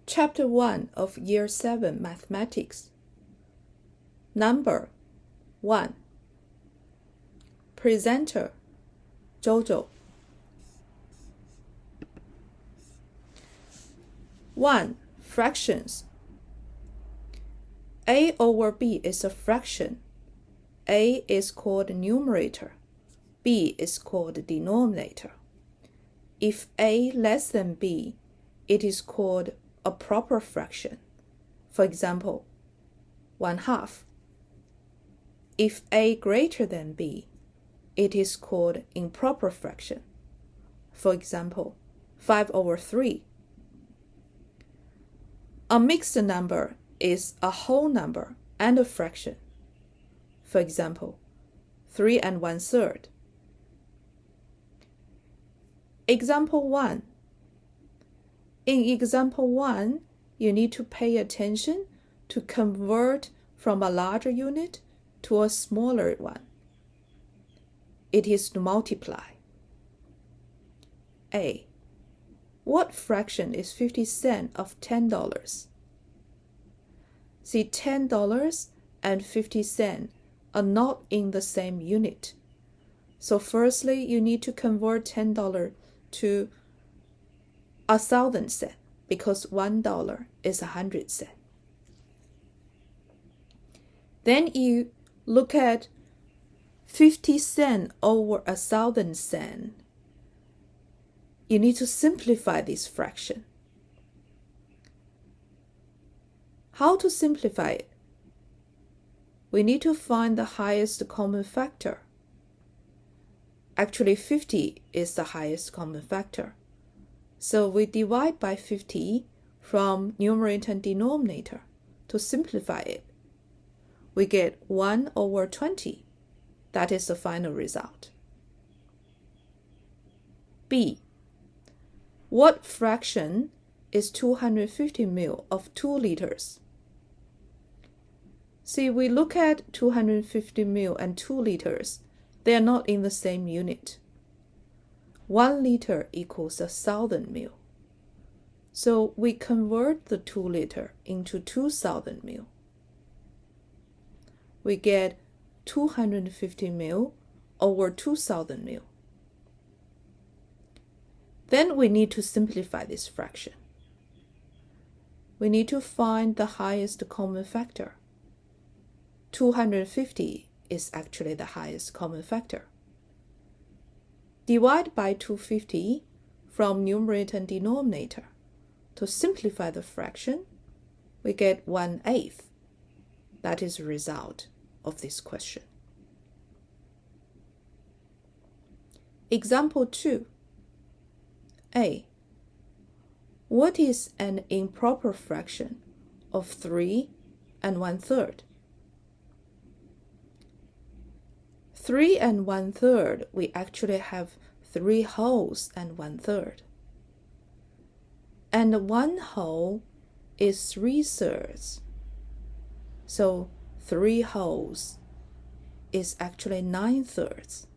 Chapter 1 of Year 7 Mathematics. Number 1. Presenter Jojo. 1. Fractions. A over B is a fraction. A is called numerator. B is called denominator. If A less than B, it is called a proper fraction. For example, 1/2. If A greater than B, it is called improper fraction. For example, 5/3. A mixed number is a whole number and a fraction. For example, 3 1/3. Example 1. In example 1, you need to pay attention to convert from a larger unit to a smaller one. It is to multiply. A. What fraction is 50 cents of $10? See, $10 and 50 cents are not in the same unit. So firstly, you need to convert $10 to 1,000 cents because $1 is 100 cents. Then you look at 50 cents over 1,000 cents. You need to simplify this fraction. How to simplify it? We need to find the highest common factor. Actually, 50 is the highest common factor. So we divide by 50 from numerator and denominator to simplify it. We get 1/20. That is the final result. B. What fraction is 250 ml of 2 liters? See, we look at 250 ml and 2 liters. They are not in the same unit. 1 liter equals 1,000 ml. So we convert the 2 liter into 2,000 ml. We get 250 ml over 2,000 ml. Then we need to simplify this fraction. We need to find the highest common factor. 250 is actually the highest common factor. Divide by 250 from numerator and denominator. To simplify the fraction, we get 1/8. That is the result of this question. Example 2. A. What is an improper fraction of 3 1/3? 3 1/3, we actually have 3 wholes and 1/3. And 1 whole is 3/3. So 3 wholes is actually 9/3.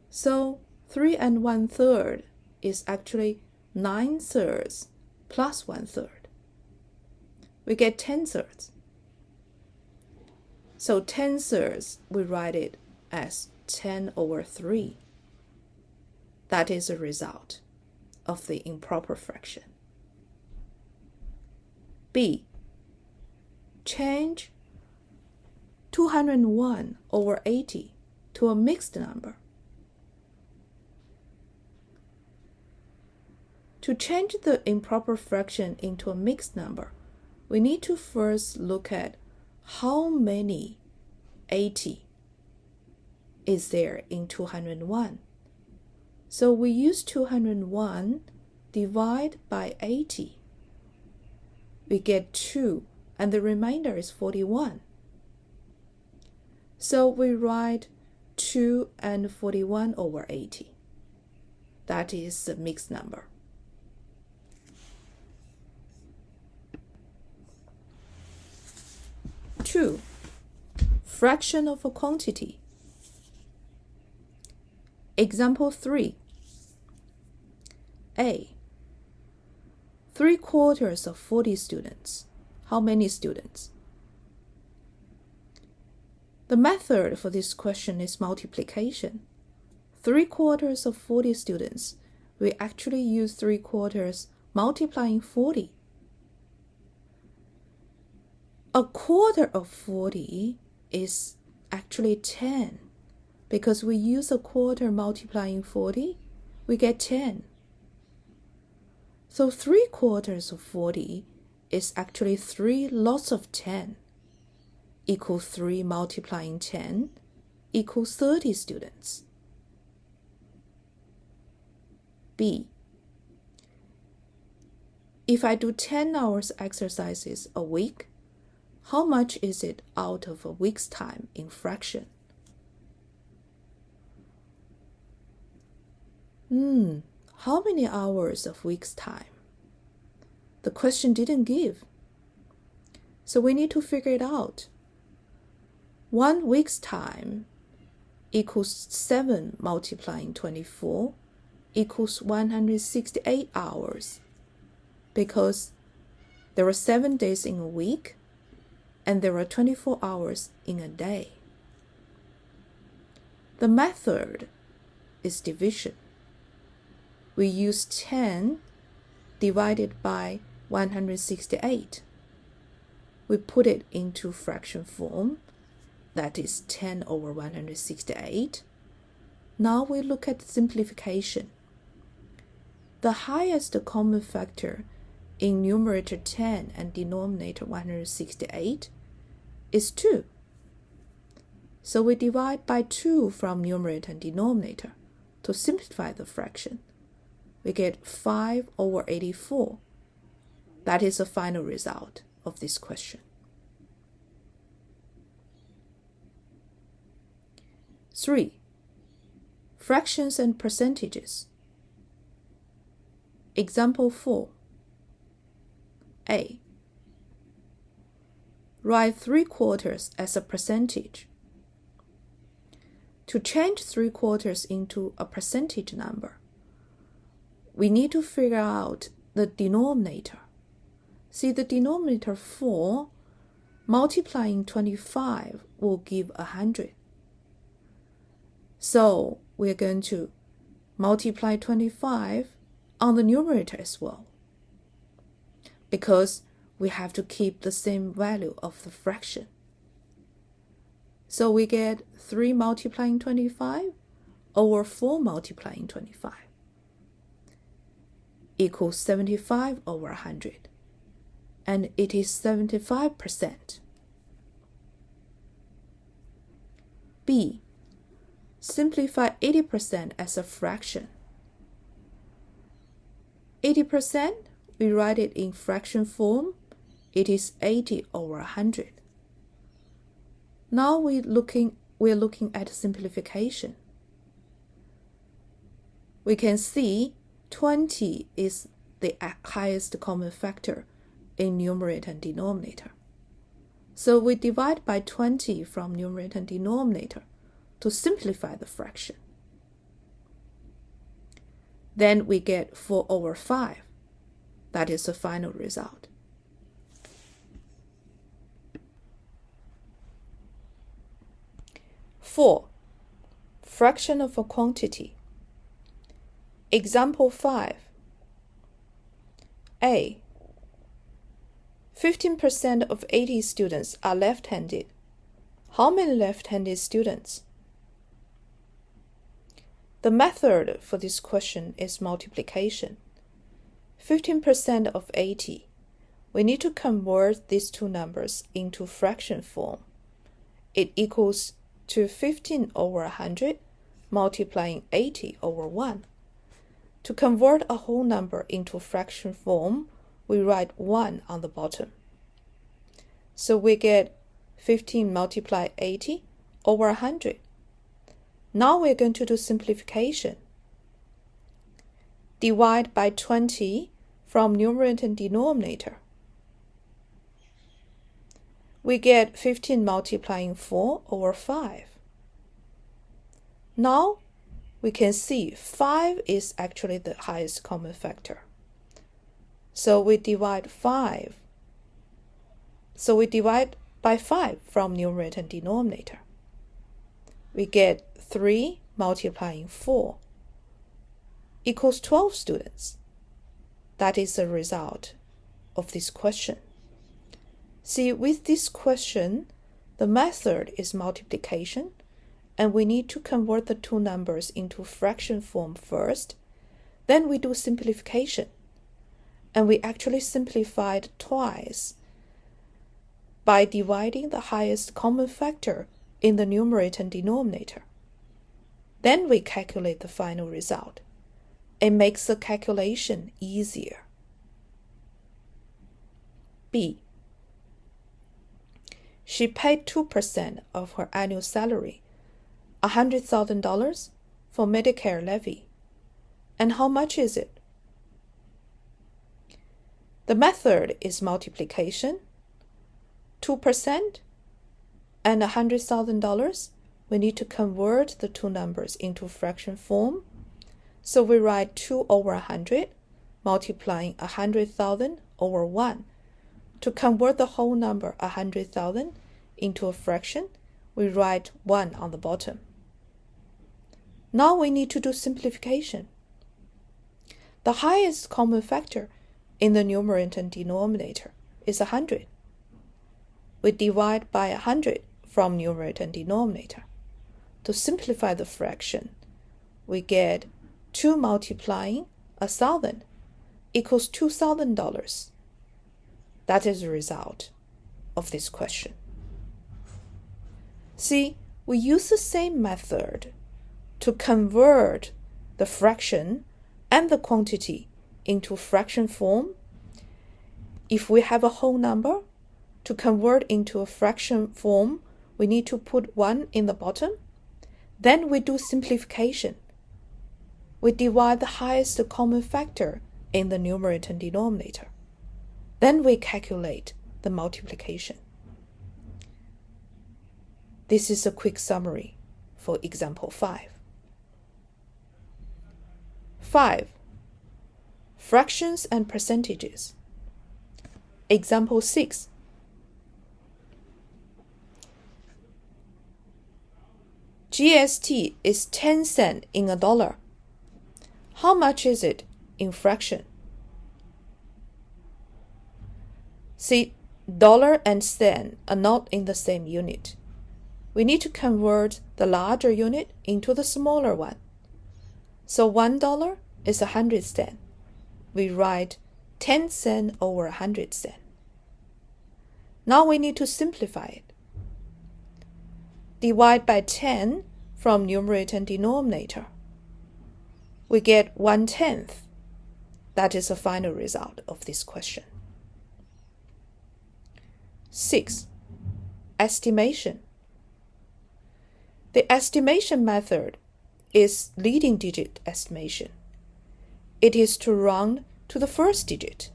So 3 1/3 is actually 9/3 plus 1/3. We get 10/3. So 10/3, we write it as 10/3. That is the result of the improper fraction. B. Change 201/80 to a mixed number. To change the improper fraction into a mixed number, we need to first look at how many 80 is there in 201. So we use 201 divide by 80. We get 2 and the remainder is 41. So we write 2 41/80. That is the mixed number. Two, fraction of a quantity. Example 3. A. 3/4 of 40 students. How many students? The method for this question is multiplication. 3/4 of 40 students. We actually use 3/4 multiplying 40. 1/4 of 40 is actually 10. Because we use 1/4 multiplying 40, we get 10. So 3/4 of 40 is actually 3 lots of 10 equals 3 multiplying 10 equals 30 students. B. If I do 10 hours exercises a week, how much is it out of a week's time in fraction? How many hours of week's time? The question didn't give. So we need to figure it out. 1 week's time equals 7 multiplying 24 equals 168 hours. Because there are 7 days in a week and there are 24 hours in a day. The method is division. We use 10 divided by 168. We put it into fraction form, that is 10 over 168. Now we look at simplification. The highest common factor in numerator 10 and denominator 168 is 2. So we divide by 2 from numerator and denominator to simplify the fraction. We get 5 over 84. That is the final result of this question. 3. Fractions and percentages. Example 4. A. Write 3/4 as a percentage. To change 3/4 into a percentage number, we need to figure out the denominator. See, the denominator 4 multiplying 25 will give 100. So we're going to multiply 25 on the numerator as well, because we have to keep the same value of the fraction. So we get 3 multiplying 25 over 4 multiplying 25 equals 75 over 100. And it is 75%. B. Simplify 80% as a fraction. 80%, we write it in fraction form. It is 80 over 100. Now we're looking at simplification. We can see 20 is the highest common factor in numerator and denominator. So we divide by 20 from numerator and denominator to simplify the fraction. Then we get 4 over 5. That is the final result. Four. Fraction of a quantity. Example 5. A. 15% of 80 students are left-handed. How many left-handed students? The method for this question is multiplication. 15% of 80. We need to convert these two numbers into fraction form. It equals to 15 over 100 multiplying 80 over 1. To convert a whole number into fraction form, we write 1 on the bottom. So we get 15 multiply 80 over 100. Now we're going to do simplification. Divide by 20 from numerator and denominator. We get 15 multiplying 4 over 5. Now we can see 5 is actually the highest common factor. So we divide by 5 from numerator and denominator. We get 3 multiplying 4 equals 12 students. That is the result of this question. See, with this question, the method is multiplication, and we need to convert the two numbers into fraction form first. Then we do simplification, and we actually simplified twice by dividing the highest common factor in the numerator and denominator. Then we calculate the final result. It makes the calculation easier. B. She paid 2% of her annual salary, $100,000, for Medicare levy. And how much is it? The method is multiplication. 2% and $100,000. We need to convert the two numbers into fraction form. So we write 2 over 100, multiplying 100,000 over 1. To convert the whole number 100,000 into a fraction, we write 1 on the bottom. Now we need to do simplification. The highest common factor in the numerator and denominator is 100. We divide by 100 from numerator and denominator. To simplify the fraction, we get 2 multiplying 1,000 equals $2,000. That is the result of this question. See, we use the same method to convert the fraction and the quantity into fraction form. If we have a whole number, to convert into a fraction form, we need to put 1 in the bottom. Then we do simplification. We divide the highest common factor in the numerator and denominator. Then we calculate the multiplication. This is a quick summary for example 5. 5. Fractions and percentages. Example 6. GST is 10 cents in a dollar. How much is it in fraction? See, dollar and cent are not in the same unit. We need to convert the larger unit into the smaller one. So $1 is 100 cents. We write 10 cents over 100 cents. Now we need to simplify it. Divide by 10 from numerator and denominator. We get 1/10. That is the final result of this question. 6. Estimation. The estimation method is leading digit estimation. It is to round to the first digit.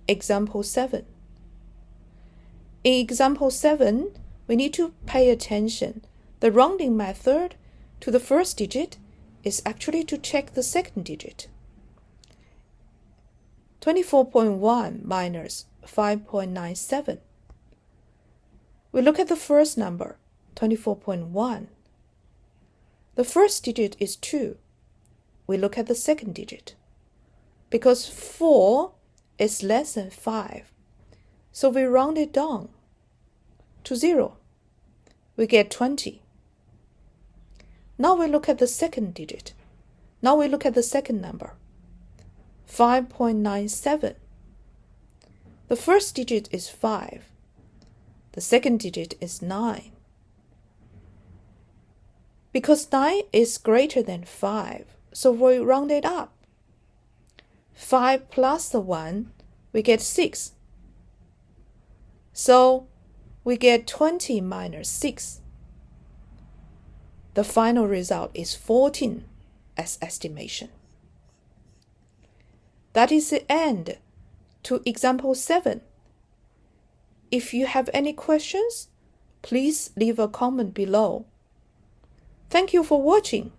Example 7. In example 7, we need to pay attention. The rounding method to the first digit is actually to check the second digit. 24.1 minus 5.97. We look at the first number, 24.1. The first digit is 2. We look at the second digit. Because 4 is less than 5, so we round it down to 0. We get 20. Now we look at the second digit. Now we look at the second number, 5.97. The first digit is 5. The second digit is 9. Because 9 is greater than 5, so we round it up. 5 plus the 1, we get 6. So we get 20 minus 6. The final result is 14 as estimation. That is the end to example 7. If you have any questions, please leave a comment below. Thank you for watching.